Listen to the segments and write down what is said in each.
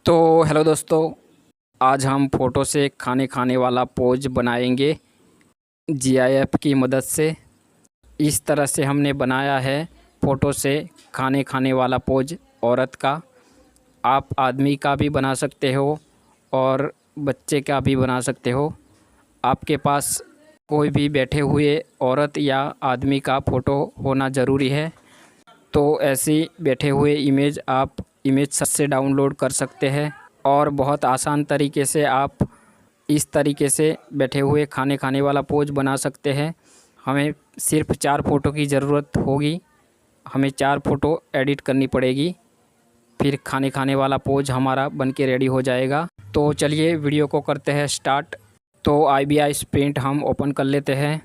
तो हेलो दोस्तों, आज हम फ़ोटो से खाने खाने वाला पोज बनाएंगे जीआईएफ की मदद से। इस तरह से हमने बनाया है फ़ोटो से खाने खाने वाला पोज औरत का। आप आदमी का भी बना सकते हो और बच्चे का भी बना सकते हो। आपके पास कोई भी बैठे हुए औरत या आदमी का फ़ोटो होना ज़रूरी है। तो ऐसी बैठे हुए इमेज आप इमेज सर्च से डाउनलोड कर सकते हैं और बहुत आसान तरीके से आप इस तरीके से बैठे हुए खाने खाने वाला पोज बना सकते हैं। हमें सिर्फ 4 फ़ोटो की ज़रूरत होगी। हमें 4 फ़ोटो एडिट करनी पड़ेगी, फिर खाने खाने वाला पोज हमारा बन के रेडी हो जाएगा। तो चलिए वीडियो को करते हैं स्टार्ट। तो IBIS पेंट हम ओपन कर लेते हैं।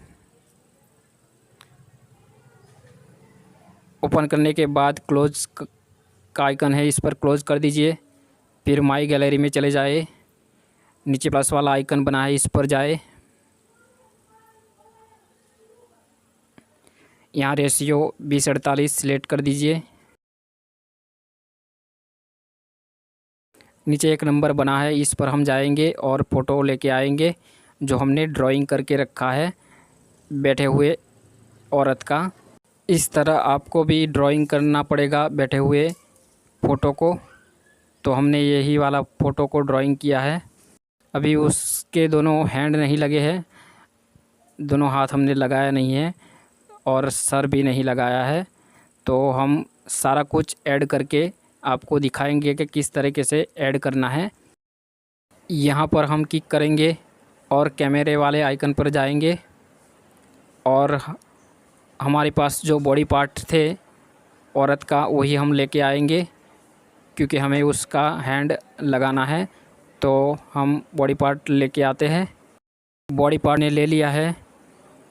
ओपन करने के बाद क्लोज का आइकन है, इस पर क्लोज़ कर दीजिए। फिर माई गैलरी में चले जाए, नीचे प्लस वाला आइकन बना है, इस पर जाए। यहाँ रेशियो 20:48 सिलेक्ट कर दीजिए। नीचे एक नंबर बना है, इस पर हम जाएंगे और फ़ोटो लेके आएंगे जो हमने ड्राइंग करके रखा है बैठे हुए औरत का। इस तरह आपको भी ड्राइंग करना पड़ेगा बैठे हुए फ़ोटो को। तो हमने यही वाला फ़ोटो को ड्राइंग किया है। अभी उसके दोनों हैंड नहीं लगे हैं, दोनों हाथ हमने लगाया नहीं है और सर भी नहीं लगाया है। तो हम सारा कुछ ऐड करके आपको दिखाएंगे कि किस तरीके से ऐड करना है। यहाँ पर हम क्लिक करेंगे और कैमरे वाले आइकन पर जाएंगे और हमारे पास जो बॉडी पार्ट थे औरत का वही हम लेके आएंगे, क्योंकि हमें उसका हैंड लगाना है। तो हम बॉडी पार्ट लेके आते हैं। बॉडी पार्ट ने ले लिया है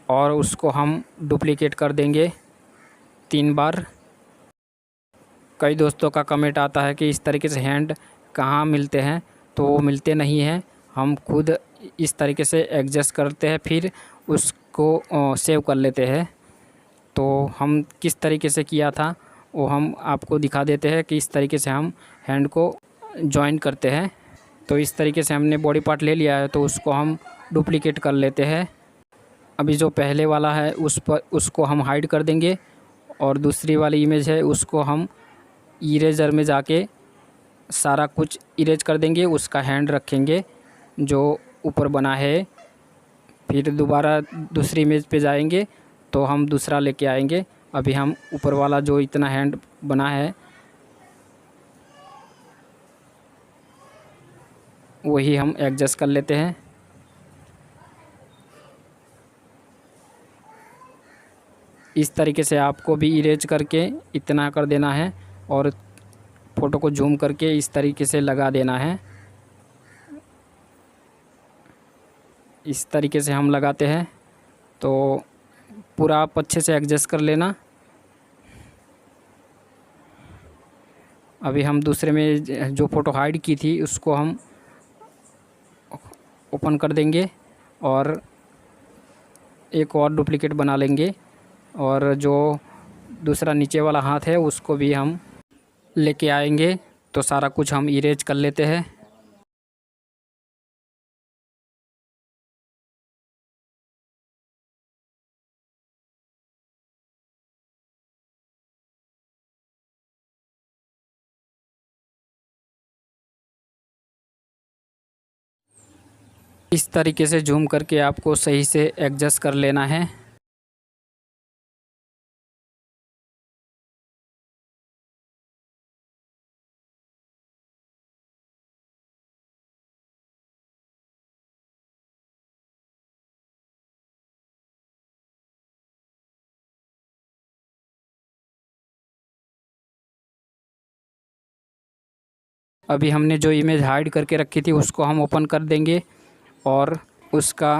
और उसको हम डुप्लीकेट कर देंगे 3 बार। कई दोस्तों का कमेंट आता है कि इस तरीके से हैंड कहाँ मिलते हैं, तो वो मिलते नहीं हैं। हम खुद इस तरीके से एडजस्ट करते हैं, फिर उसको सेव कर लेते हैं। तो हम किस तरीके से किया था वो हम आपको दिखा देते हैं कि इस तरीके से हम हैंड को जॉइन करते हैं। तो इस तरीके से हमने बॉडी पार्ट ले लिया है, तो उसको हम डुप्लीकेट कर लेते हैं। अभी जो पहले वाला है उसको हम हाइड कर देंगे और दूसरी वाली इमेज है उसको हम इरेजर में जाके सारा कुछ इरेज कर देंगे। उसका हैंड रखेंगे जो ऊपर बना है। फिर दोबारा दूसरी इमेज पे जाएंगे तो हम दूसरा लेके आएंगे। अभी हम ऊपर वाला जो इतना हैंड बना है वही हम एडजस्ट कर लेते हैं। इस तरीके से आपको भी इरेज करके इतना कर देना है और फ़ोटो को जूम करके इस तरीके से लगा देना है। इस तरीके से हम लगाते हैं तो पूरा आप अच्छे से एडजस्ट कर लेना। अभी हम दूसरे में जो फ़ोटो हाइड की थी उसको हम ओपन कर देंगे और एक और डुप्लीकेट बना लेंगे और जो दूसरा नीचे वाला हाथ है उसको भी हम लेके आएंगे। तो सारा कुछ हम इरेज कर लेते हैं। इस तरीके से जूम करके आपको सही से एडजस्ट कर लेना है। अभी हमने जो इमेज हाइड करके रखी थी उसको हम ओपन कर देंगे और उसका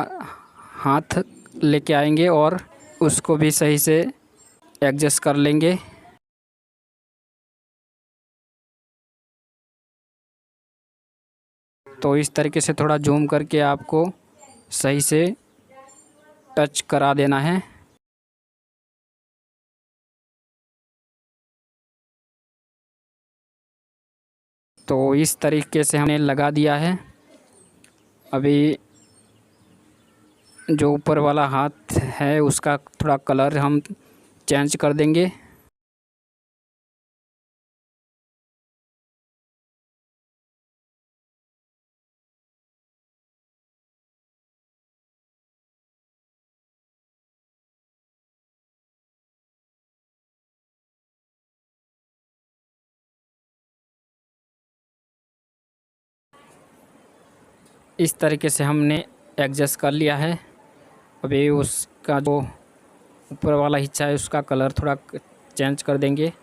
हाथ लेके आएंगे और उसको भी सही से एडजस्ट कर लेंगे। तो इस तरीके से थोड़ा जूम करके आपको सही से टच करा देना है। तो इस तरीके से हमने लगा दिया है। अभी जो ऊपर वाला हाथ है उसका थोड़ा कलर हम चेंज कर देंगे। इस तरीके से हमने एडजस्ट कर लिया है। अभी उसका जो ऊपर वाला हिस्सा है उसका कलर थोड़ा चेंज कर देंगे।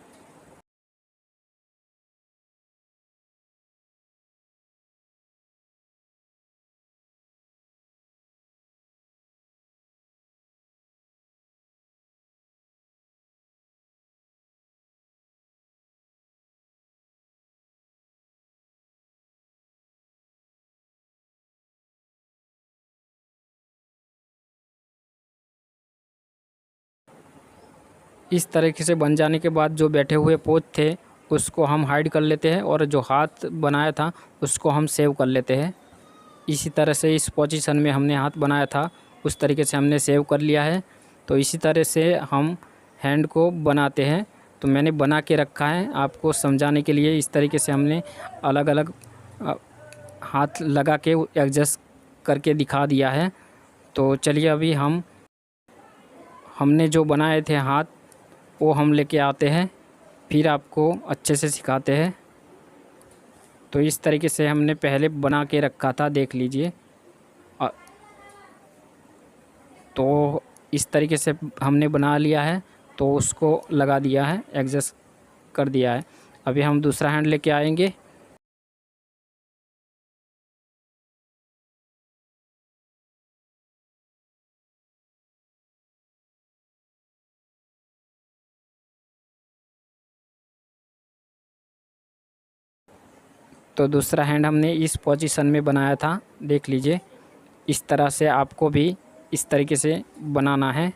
इस तरीके से बन जाने के बाद जो बैठे हुए पोज थे उसको हम हाइड कर लेते हैं और जो हाथ बनाया था उसको हम सेव कर लेते हैं। इसी तरह से इस पोजीशन में हमने हाथ बनाया था उस तरीके से हमने सेव कर लिया है। तो इसी तरह से हम हैंड को बनाते हैं। तो मैंने बना के रखा है आपको समझाने के लिए। इस तरीके से हमने अलग अलग हाथ लगा के एडजस्ट करके दिखा दिया है। तो चलिए अभी हमने जो बनाए थे हाथ वो हम लेके आते हैं, फिर आपको अच्छे से सिखाते हैं। तो इस तरीके से हमने पहले बना के रखा था, देख लीजिए। तो इस तरीके से हमने बना लिया है, तो उसको लगा दिया है, एडजस्ट कर दिया है। अभी हम दूसरा हैंड लेके आएंगे। तो दूसरा हैंड हमने इस पोजीशन में बनाया था, देख लीजिए। इस तरह से आपको भी इस तरीके से बनाना है।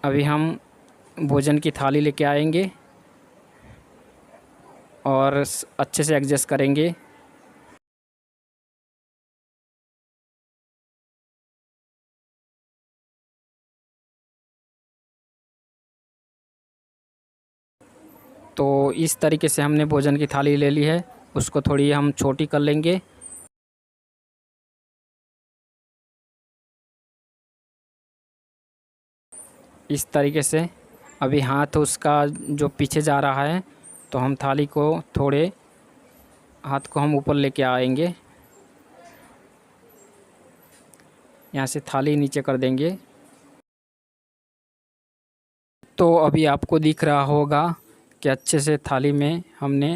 अभी हम भोजन की थाली लेके आएंगे और अच्छे से एडजस्ट करेंगे। तो इस तरीके से हमने भोजन की थाली ले ली है, उसको थोड़ी हम छोटी कर लेंगे। इस तरीके से अभी हाथ उसका जो पीछे जा रहा है, तो हम थाली को थोड़े हाथ को हम ऊपर लेके आएंगे। यहाँ से थाली नीचे कर देंगे। तो अभी आपको दिख रहा होगा कि अच्छे से थाली में हमने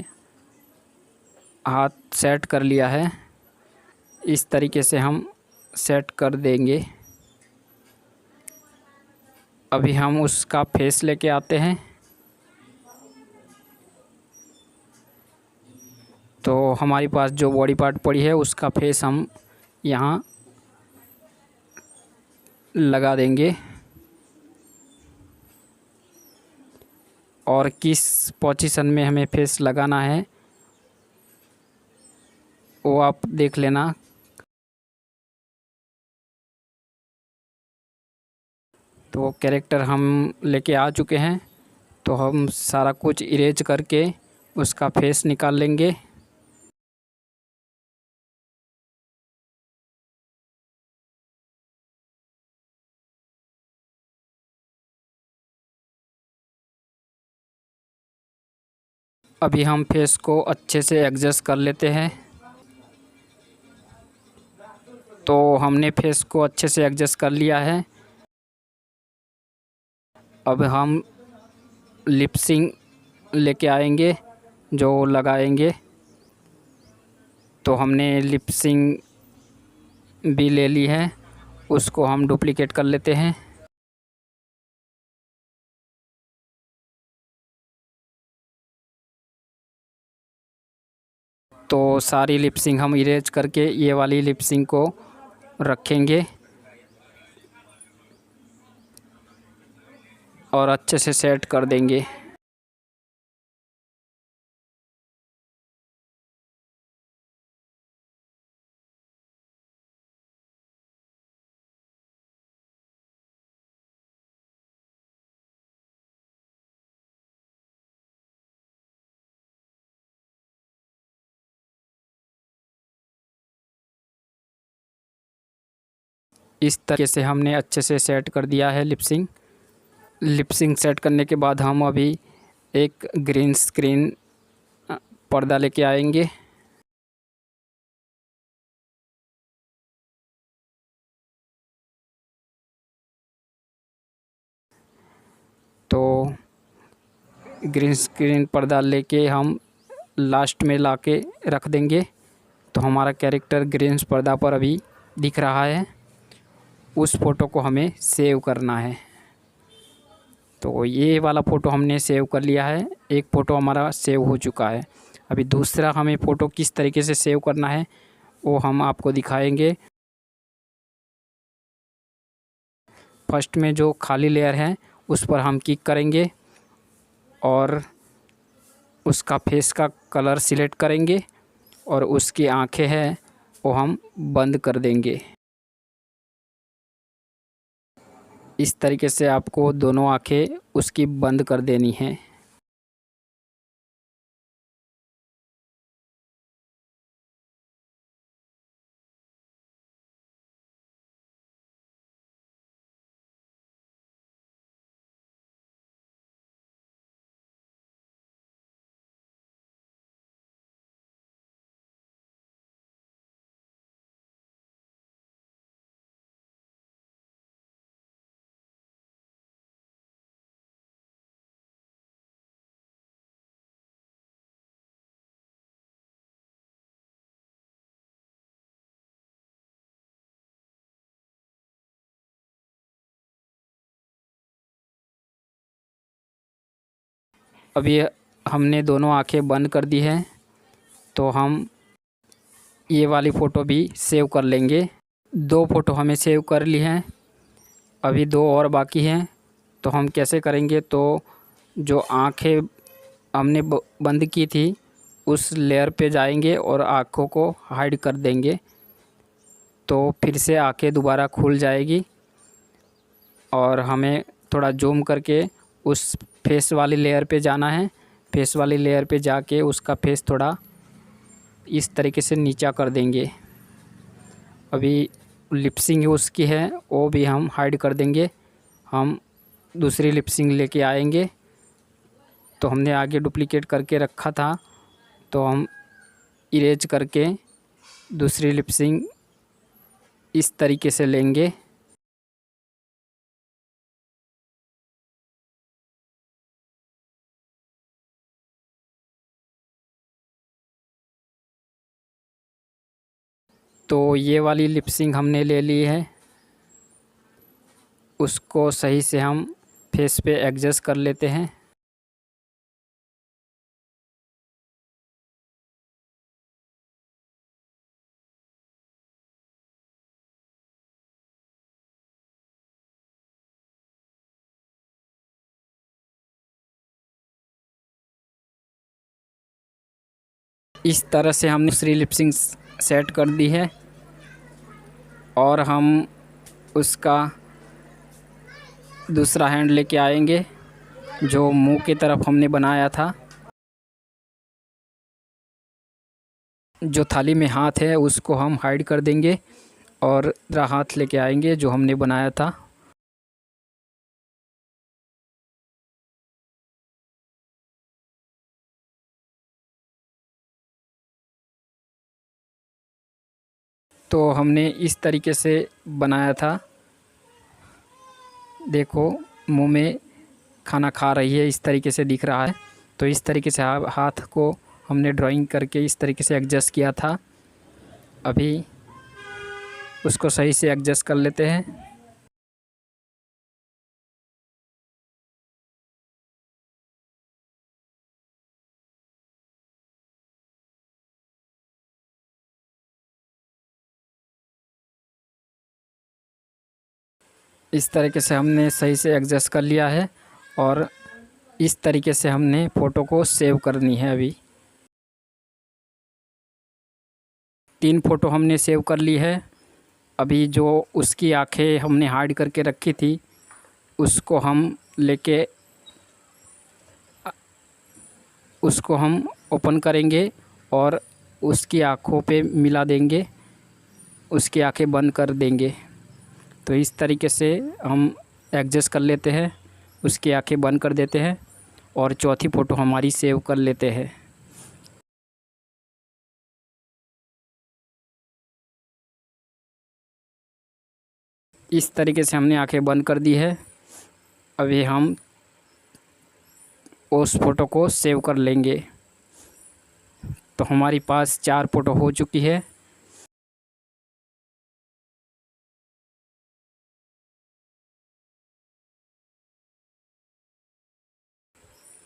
हाथ सेट कर लिया है। इस तरीके से हम सेट कर देंगे। अभी हम उसका फेस लेके आते हैं। तो हमारे पास जो बॉडी पार्ट पड़ी है उसका फेस हम यहाँ लगा देंगे। और किस पोजीशन में हमें फेस लगाना है वो आप देख लेना। तो कैरेक्टर हम लेके आ चुके हैं, तो हम सारा कुछ इरेज करके उसका फेस निकाल लेंगे। अभी हम फेस को अच्छे से एडजस्ट कर लेते हैं। तो हमने फेस को अच्छे से एडजस्ट कर लिया है। अब हम लिपसिंग लेके आएंगे जो लगाएंगे। तो हमने लिपसिंग भी ले ली है, उसको हम डुप्लीकेट कर लेते हैं। तो सारी लिपसिंग हम इरेज करके ये वाली लिपसिंग को रखेंगे और अच्छे से सेट कर देंगे। इस तरीके से हमने अच्छे से सेट कर दिया है लिपसिंग सेट करने के बाद हम अभी एक ग्रीन स्क्रीन पर्दा लेके आएंगे। तो ग्रीन स्क्रीन पर्दा लेके हम लास्ट में लाके रख देंगे। तो हमारा कैरेक्टर ग्रीन पर्दा पर अभी दिख रहा है। उस फ़ोटो को हमें सेव करना है। तो ये वाला फ़ोटो हमने सेव कर लिया है। एक फ़ोटो हमारा सेव हो चुका है। अभी दूसरा हमें फ़ोटो किस तरीके से सेव करना है वो हम आपको दिखाएंगे। फर्स्ट में जो खाली लेयर है उस पर हम क्लिक करेंगे और उसका फेस का कलर सिलेक्ट करेंगे और उसकी आंखें हैं वो हम बंद कर देंगे। इस तरीके से आपको दोनों आंखें उसकी बंद कर देनी है। अभी हमने दोनों आंखें बंद कर दी हैं। तो हम ये वाली फ़ोटो भी सेव कर लेंगे। दो फ़ोटो हमें सेव कर ली हैं, अभी दो और बाकी हैं। तो हम कैसे करेंगे, तो जो आंखें हमने बंद की थी उस लेयर पे जाएंगे और आँखों को हाइड कर देंगे। तो फिर से आंखें दोबारा खुल जाएगी और हमें थोड़ा जूम करके उस फेस वाली लेयर पे जाना है। फेस वाली लेयर पे जाके उसका फेस थोड़ा इस तरीके से नीचा कर देंगे। अभी लिपसिंग उसकी है वो भी हम हाइड कर देंगे। हम दूसरी लिपसिंग लेके आएंगे। तो हमने आगे डुप्लीकेट करके रखा था तो हम इरेज करके दूसरी लिपसिंग इस तरीके से लेंगे। तो ये वाली लिपसिंग हमने ले ली है, उसको सही से हम फेस पे एडजस्ट कर लेते हैं। इस तरह से हमने दूसरी लिपसिंग सेट कर दी है और हम उसका दूसरा हैंड लेके आएंगे जो मुंह की तरफ हमने बनाया था। जो थाली में हाथ है उसको हम हाइड कर देंगे और दूसरा हाथ लेके आएंगे जो हमने बनाया था। तो हमने इस तरीके से बनाया था। देखो मुंह में खाना खा रही है, इस तरीके से दिख रहा है। तो इस तरीके से हाथ को हमने ड्राइंग करके इस तरीके से एडजस्ट किया था। अभी उसको सही से एडजस्ट कर लेते हैं। इस तरीके से हमने सही से एडजस्ट कर लिया है और इस तरीके से हमने फ़ोटो को सेव करनी है। अभी 3 फ़ोटो हमने सेव कर ली है। अभी जो उसकी आंखें हमने हाइड करके रखी थी उसको हम लेके उसको हम ओपन करेंगे और उसकी आँखों पे मिला देंगे, उसकी आंखें बंद कर देंगे। तो इस तरीके से हम एडजस्ट कर लेते हैं, उसकी आंखें बंद कर देते हैं और चौथी फ़ोटो हमारी सेव कर लेते हैं। इस तरीके से हमने आंखें बंद कर दी है। अभी हम उस फ़ोटो को सेव कर लेंगे। तो हमारे पास 4 फ़ोटो हो चुकी है।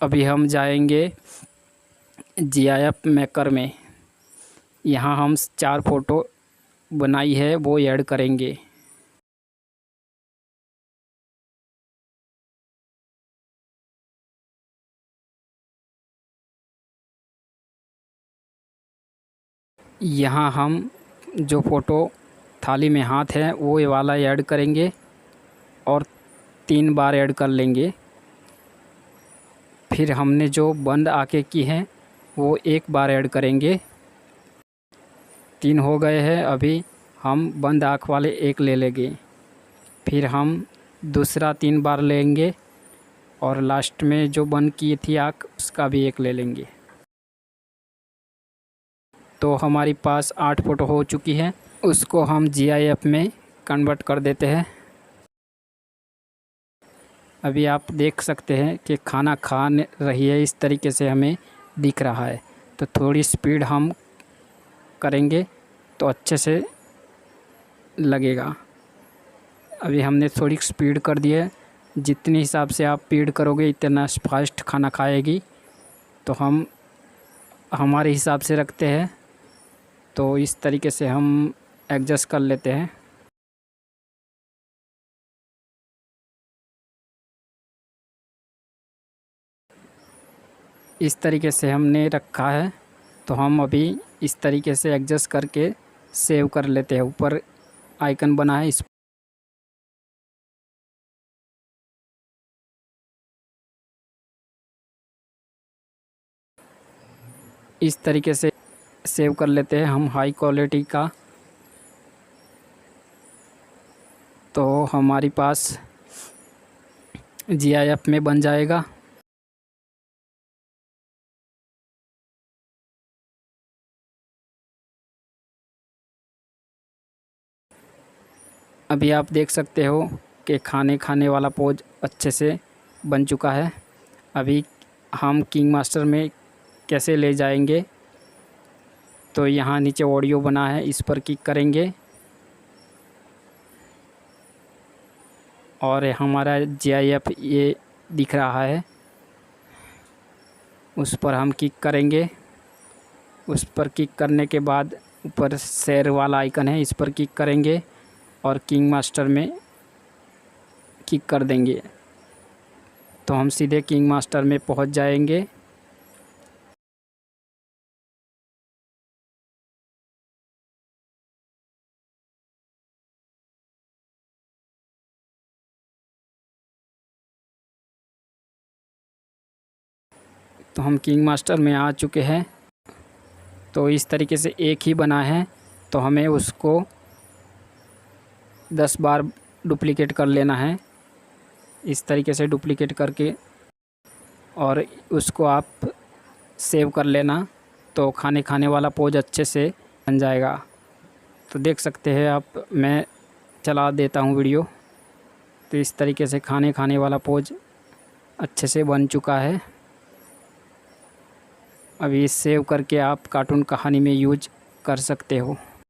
अभी हम जाएंगे GIF मेकर में। यहाँ हम 4 फ़ोटो बनाई है वो ऐड करेंगे। यहाँ हम जो फ़ोटो थाली में हाथ है वो ये वाला ऐड करेंगे और 3 बार ऐड कर लेंगे। फिर हमने जो बंद आंखें की हैं वो 1 बार ऐड करेंगे। 3 हो गए हैं। अभी हम बंद आँख वाले 1 ले लेंगे। फिर हम दूसरा 3 बार लेंगे और लास्ट में जो बंद की थी आँख उसका भी 1 ले लेंगे। तो हमारे पास 8 फ़ोटो हो चुकी है। उसको हम GIF में कन्वर्ट कर देते हैं। अभी आप देख सकते हैं कि खाना खा रही है, इस तरीके से हमें दिख रहा है। तो थोड़ी स्पीड हम करेंगे तो अच्छे से लगेगा। अभी हमने थोड़ी स्पीड कर दी है। जितने हिसाब से आप स्पीड करोगे इतना फास्ट खाना खाएगी। तो हम हमारे हिसाब से रखते हैं। तो इस तरीके से हम एडजस्ट कर लेते हैं। इस तरीके से हमने रखा है। तो हम अभी इस तरीके से एडजस्ट करके सेव कर लेते हैं। ऊपर आइकन बना है, इस तरीके से सेव कर लेते हैं हम हाई क्वालिटी का। तो हमारे पास GIF में बन जाएगा। अभी आप देख सकते हो कि खाने वाला पोज अच्छे से बन चुका है। अभी हम किंग मास्टर में कैसे ले जाएंगे, तो यहाँ नीचे ऑडियो बना है, इस पर क्लिक करेंगे और हमारा GIF ये दिख रहा है, उस पर हम क्लिक करेंगे। उस पर क्लिक करने के बाद ऊपर शेयर वाला आइकन है, इस पर क्लिक करेंगे और किंग मास्टर में क्लिक कर देंगे। तो हम सीधे किंग मास्टर में पहुंच जाएंगे। तो हम किंग मास्टर में आ चुके हैं। तो इस तरीके से एक ही बना है, तो हमें उसको 10 बार डुप्लिकेट कर लेना है। इस तरीके से डुप्लिकेट करके और उसको आप सेव कर लेना। तो खाने वाला पोज अच्छे से बन जाएगा। तो देख सकते हैं आप, मैं चला देता हूँ वीडियो। तो इस तरीके से खाने वाला पोज अच्छे से बन चुका है। अभी सेव करके आप कार्टून कहानी में यूज कर सकते हो।